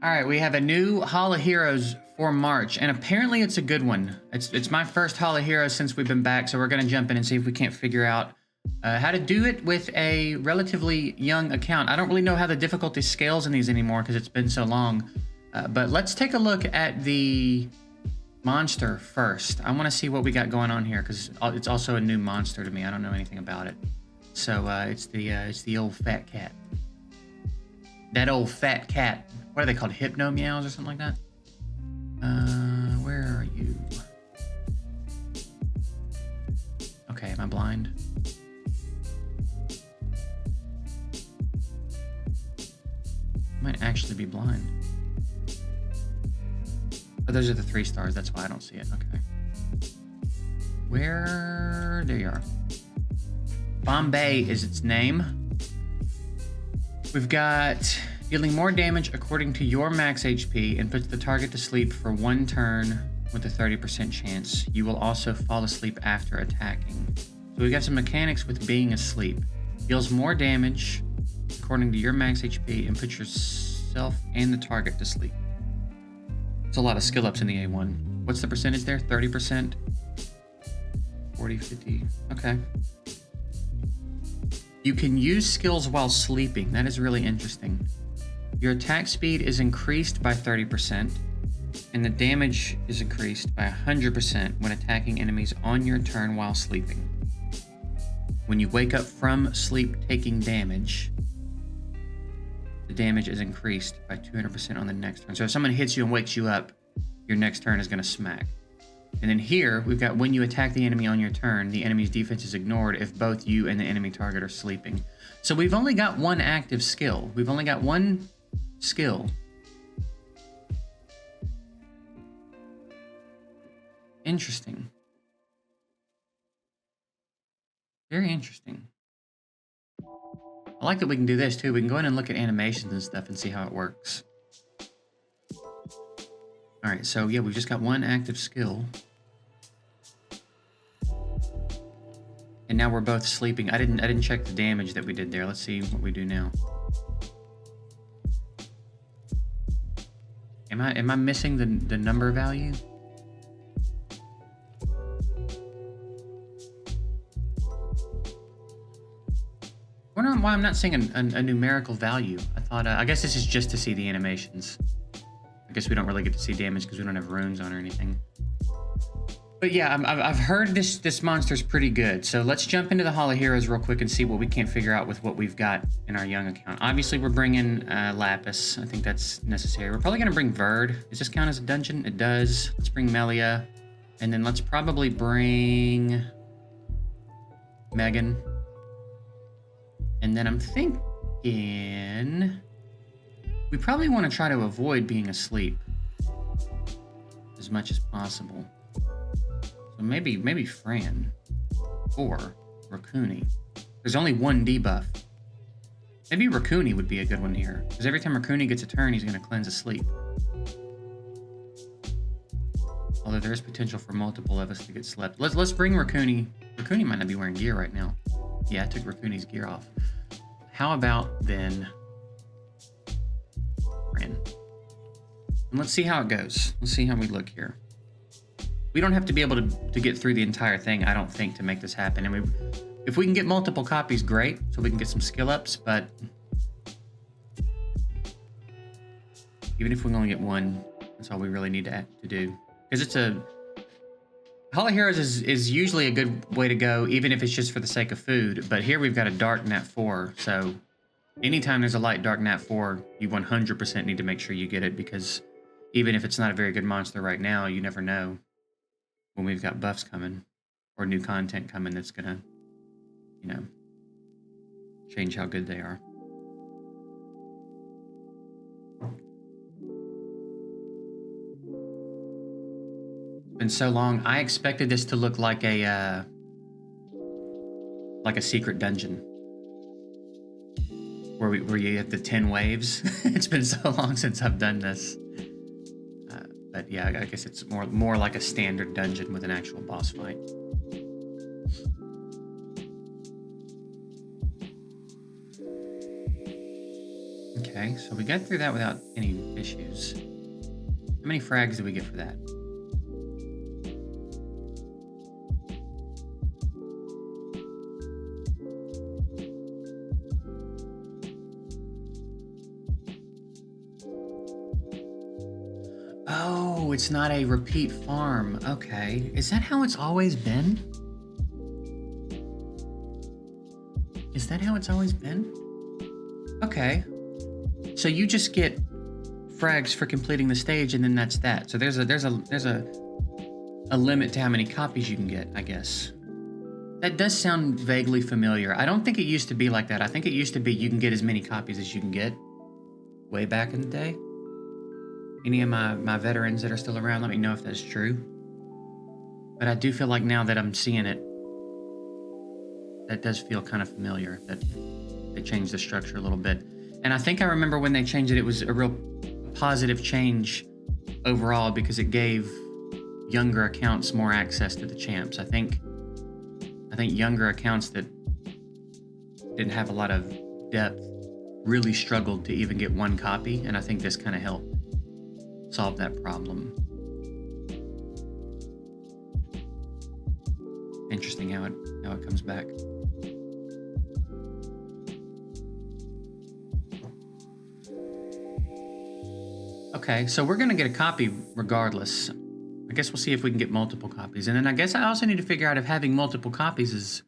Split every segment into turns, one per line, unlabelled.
All right, we have a new Hall of Heroes for March, and apparently it's a good one. It's my first Hall of Heroes since we've been back, so we're gonna jump in and see if we can't figure out how to do it with a relatively young account. I don't really know how the difficulty scales in these anymore because it's been so long. But let's take a look at the monster first. I want to see what we got going on here because it's also a new monster to me. I don't know anything about it. So it's the old fat cat. That old fat cat. What are they called? Hypno meows or something like that? Where are you? Okay, am I blind? I might actually be blind. Oh, those are the 3 stars. That's why I don't see it. Okay. Where? There you are. Bombay is its name. We've got dealing more damage according to your max HP and puts the target to sleep for 1 turn with a 30% chance. You will also fall asleep after attacking. So we've got some mechanics with being asleep. Deals more damage according to your max HP and puts yourself and the target to sleep. It's a lot of skill ups in the A1. What's the percentage there? 30%? 40, 50. Okay. You can use skills while sleeping. That is really interesting. Your attack speed is increased by 30%, and the damage is increased by 100% when attacking enemies on your turn while sleeping. When you wake up from sleep taking damage, the damage is increased by 200% on the next turn. So if someone hits you and wakes you up, your next turn is going to smack. And then here, we've got when you attack the enemy on your turn, the enemy's defense is ignored if both you and the enemy target are sleeping. So we've only got 1 active skill. We've only got 1 skill. Interesting. Very interesting. I like that we can do this too. We can go in and look at animations and stuff and see how it works. All right, so yeah, we've just got 1 active skill. And now we're both sleeping. I didn't check the damage that we did there. Let's see what we do now. Am I missing the number value? I wonder why I'm not seeing a numerical value. I thought I guess this is just to see the animations. I guess we don't really get to see damage because we don't have runes on or anything. But yeah, I've heard this monster's pretty good. So let's jump into the Hall of Heroes real quick and see what we can't figure out with what we've got in our young account. Obviously, we're bringing Lapis. I think that's necessary. We're probably going to bring Verd. Does this count as a dungeon? It does. Let's bring Melia. And then let's probably bring Megan. And then I'm thinking we probably want to try to avoid being asleep as much as possible. So maybe Fran or Rakuni. There's only 1 debuff. Maybe Rakuni would be a good one here, because every time Rakuni gets a turn, he's going to cleanse asleep. Although there is potential for multiple of us to get slept. Let's bring Rakuni. Rakuni might not be wearing gear right now. Yeah, I took Rakuni's gear off. How about then Fran? And let's see how it goes. Let's see how we look here. We don't have to be able to get through the entire thing, I don't think, to make this happen. And if we can get multiple copies, great, so we can get some skill ups, but even if we only get 1, that's all we really need to do. Because it's Hall of Heroes is usually a good way to go, even if it's just for the sake of food, but here we've got a dark nat 4, so anytime there's a light dark nat 4, you 100% need to make sure you get it, because even if it's not a very good monster right now, you never know when we've got buffs coming or new content coming that's gonna, change how good they are. It's been so long. I expected this to look like a secret dungeon where you have the 10 waves. It's been so long since I've done this. But yeah, I guess it's more like a standard dungeon with an actual boss fight. Okay. Okay, so we got through that without any issues. How many frags did we get for that? Oh, it's not a repeat farm. Okay. Is that how it's always been? Is that how it's always been? Okay. So you just get frags for completing the stage, and then that's that. So there's a limit to how many copies you can get, I guess. That does sound vaguely familiar. I don't think it used to be like that. I think it used to be you can get as many copies as you can get way back in the day. Any of my veterans that are still around, let me know if that's true. But I do feel like now that I'm seeing it, that does feel kind of familiar, that they changed the structure a little bit. And I think I remember when they changed it, it was a real positive change overall because it gave younger accounts more access to the champs. I think younger accounts that didn't have a lot of depth really struggled to even get one copy, and I think this kind of helped solve that problem. Interesting how it comes back. Okay, so we're gonna get a copy regardless. I guess we'll see if we can get multiple copies. And then I guess I also need to figure out if having multiple copies is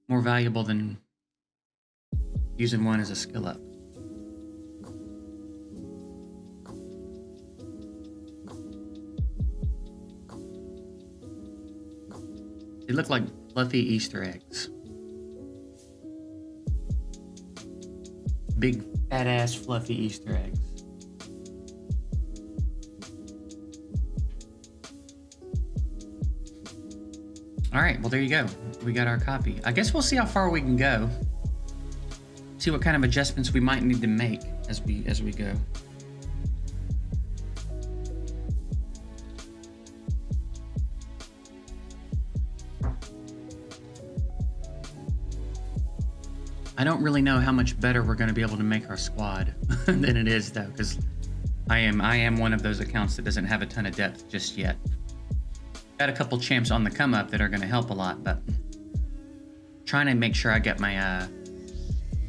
more valuable than using one as a skill up. They look like fluffy Easter eggs. Big, fat ass, fluffy Easter eggs. All right, well, there you go. We got our copy. I guess we'll see how far we can go. See what kind of adjustments we might need to make as we go. I don't really know how much better we're going to be able to make our squad than it is, though, because I am one of those accounts that doesn't have a ton of depth just yet. Got a couple champs on the come up that are going to help a lot, but trying to make sure I get my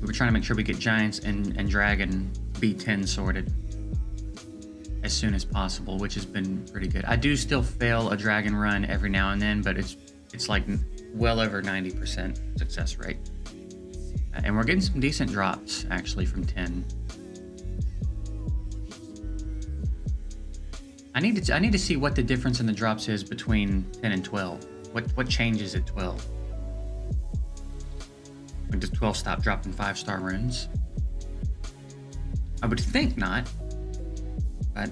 we're trying to make sure we get giants and dragon B10 sorted as soon as possible, which has been pretty good. I do still fail a dragon run every now and then, but it's like well over 90% success rate, and we're getting some decent drops actually from 10. I need to see what the difference in the drops is between 10 and 12. What changes at 12? When does 12 stop dropping 5-star runes? I would think not, but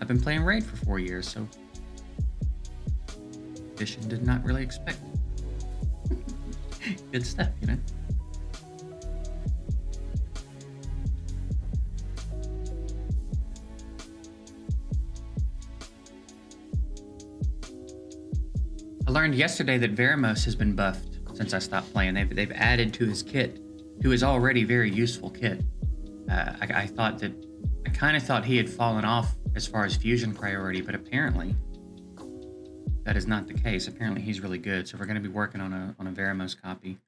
I've been playing Raid for 4 years, so Edition did not really expect good stuff, you know? I learned yesterday that Veramos has been buffed since I stopped playing. They've added to his kit, to his already very useful kit. I kind of thought he had fallen off as far as fusion priority, but apparently that is not the case. Apparently he's really good, so we're going to be working on a Veramos copy.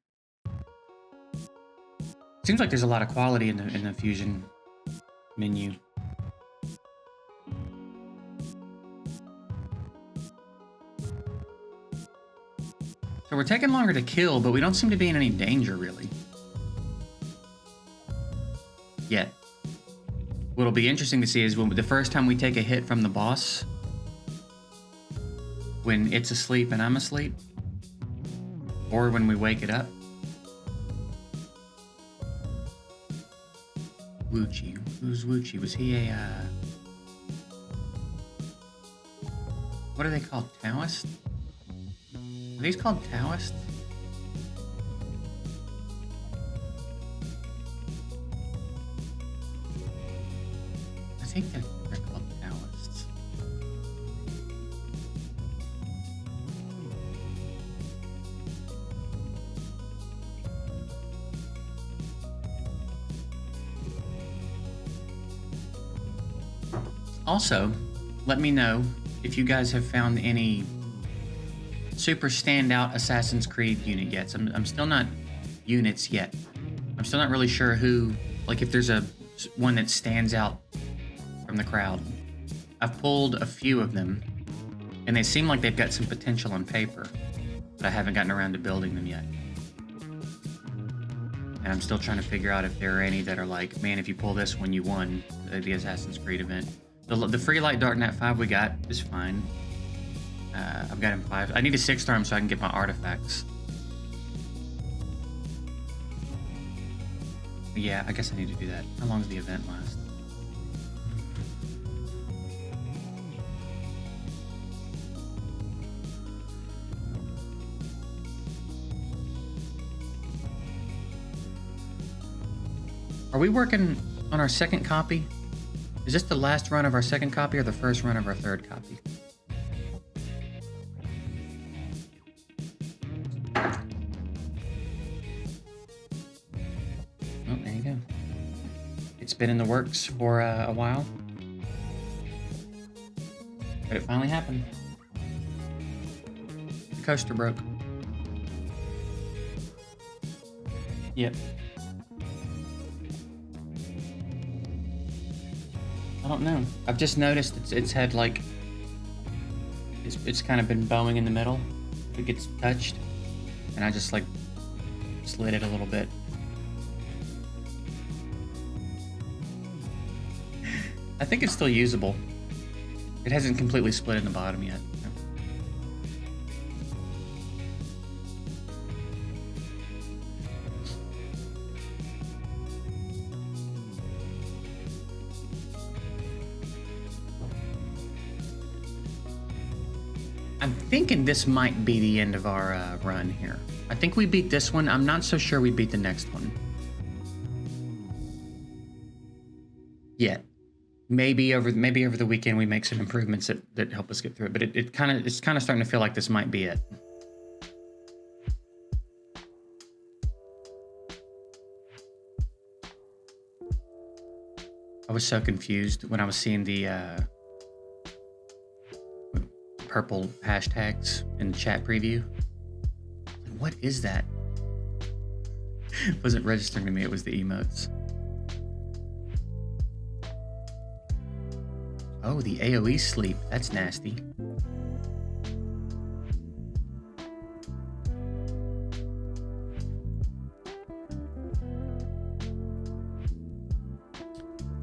Seems like there's a lot of quality in the fusion menu. So we're taking longer to kill, but we don't seem to be in any danger, really. Yet. What'll be interesting to see is when the first time we take a hit from the boss, when it's asleep and I'm asleep, or when we wake it up. Wuchi. Who's Wuchi? Was he a, what are they called? Taoist? Are these called Taoists? I think they're called Taoists. Also, let me know if you guys have found any super standout Assassin's Creed unit yet. I'm still not units yet. I'm still not really sure who, like if there's one that stands out from the crowd. I've pulled a few of them, and they seem like they've got some potential on paper, but I haven't gotten around to building them yet. And I'm still trying to figure out if there are any that are like, man, if you pull this one, you won the Assassin's Creed event. The Free Light Dark Knight 5 we got is fine. I've got him 5. I need a 6-star him so I can get my artifacts. But yeah, I guess I need to do that. How long does the event last? Are we working on our second copy? Is this the last run of our second copy or the first run of our third copy? Oh, there you go. It's been in the works for a while. But it finally happened. The coaster broke. Yep. I don't know. I've just noticed it's had like it's kind of been bowing in the middle. It gets touched, and I just like slid it a little bit. I think it's still usable. It hasn't completely split in the bottom yet. I'm thinking this might be the end of our run here. I think we beat this one. I'm not so sure we beat the next one yet. Maybe over the weekend we make some improvements that help us get through it. But it's kind of starting to feel like this might be it. I was so confused when I was seeing the purple hashtags in the chat preview. What is that? It wasn't registering to me, it was the emotes. Oh, the AoE sleep. That's nasty.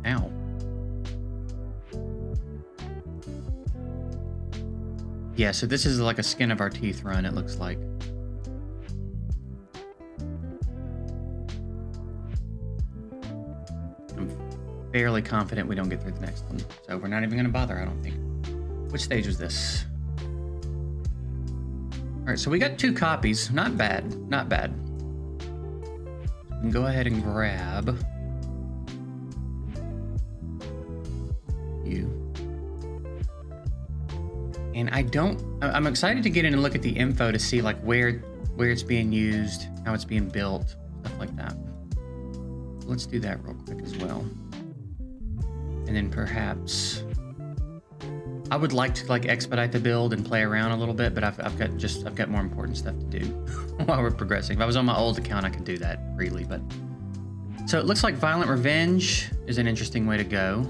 Ow. Yeah, so this is like a skin of our teeth run, it looks like. I'm fairly confident we don't get through the next one, so we're not even going to bother, I don't think. Which stage was this? Alright, so we got 2 copies. Not bad. Not bad. We can go ahead and grab you. And I'm excited to get in and look at the info to see like where it's being used, how it's being built, stuff like that. Let's do that real quick as well. And then perhaps I would like to like expedite the build and play around a little bit, but I've got more important stuff to do while we're progressing. If I was on my old account, I could do that freely, but so it looks like Violent Revenge is an interesting way to go.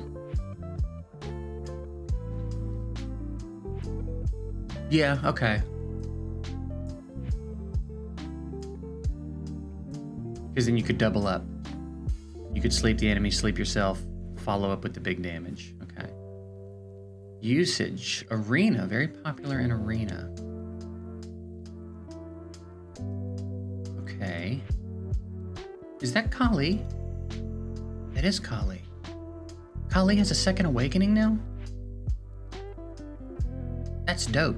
Yeah, okay. Because then you could double up. You could sleep the enemy, sleep yourself, follow up with the big damage. Okay. Usage. Arena. Very popular in Arena. Okay. Is that Kali? That is Kali. Kali has a second awakening now? That's dope.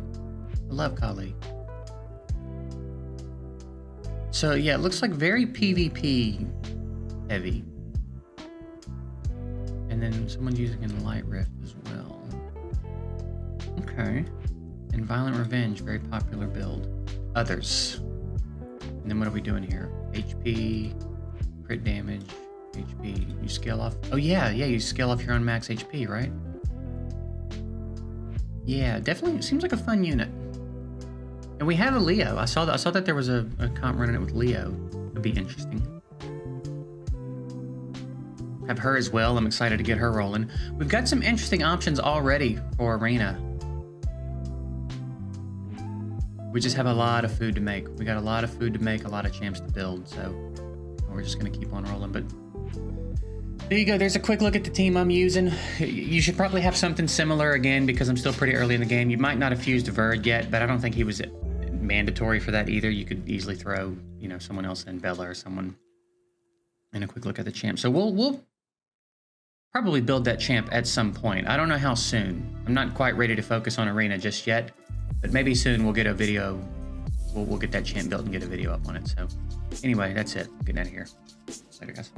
I love Kali. So yeah, it looks like very PvP heavy. And then someone's using a light rift as well. Okay. And Violent Revenge, very popular build. Others. And then what are we doing here? HP, crit damage, HP. You scale off. Oh yeah, you scale off your own max HP, right? Yeah, definitely. It seems like a fun unit. And we have a Leo. I saw that there was a comp running it with Leo. It'd be interesting. Have her as well. I'm excited to get her rolling. We've got some interesting options already for Arena. We just have a lot of food to make. We got a lot of food to make, a lot of champs to build, so we're just gonna keep on rolling. But there you go. There's a quick look at the team I'm using. You should probably have something similar again because I'm still pretty early in the game. You might not have fused Verd yet, but I don't think he was mandatory for that either. You could easily throw, you know, someone else in, Bella or someone. And a quick look at the champ. So we'll probably build that champ at some point. I don't know how soon. I'm not quite ready to focus on Arena just yet, but maybe soon we'll get a video. We'll get that champ built and get a video up on it. So anyway, that's it. Getting out of here. Later, guys.